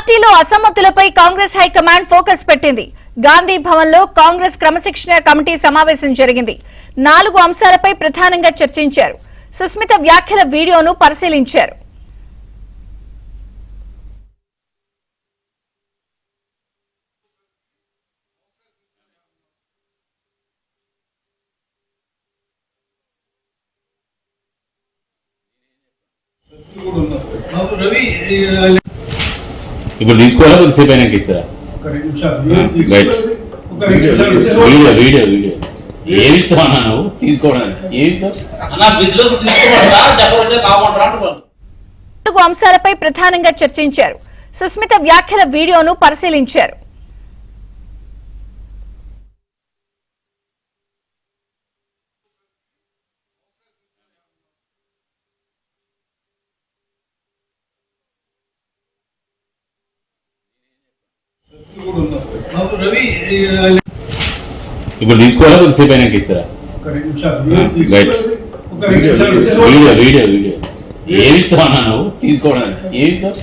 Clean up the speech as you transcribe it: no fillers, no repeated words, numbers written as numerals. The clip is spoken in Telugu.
పార్టీలో అసమ్మతులపై కాంగ్రెస్ హైకమాండ్ ఫోకస్ పెట్టింది. గాంధీ భవన్ లో కాంగ్రెస్ క్రమశిక్షణ కమిటీ సమావేశం జరిగింది. 4 అంశాలపై ప్రధానంగా చర్చించారు. సుస్మిత వ్యాఖ్యల వీడియోను పరిశీలించారు. ఇప్పుడు తీసుకోవాలా కొద్దిసేపు అయినాక ఇస్తారా? వీడియో ఏమి ఇస్తావు అన్నా? నువ్వు తీసుకోవడానికి ఏమి ఇస్తావు? 4 అంశాలపై ప్రధానంగా చర్చించారు. సుస్మిత వ్యాఖ్యల వీడియోను పరిశీలించారు. ఇప్పుడు తీసుకోవాలా కొద్దిసేపు అయినాక ఇస్తారా? వీడియో ఏమి ఇస్తావు అన్నా? నువ్వు తీసుకోవడానికి ఏమి ఇస్తావు?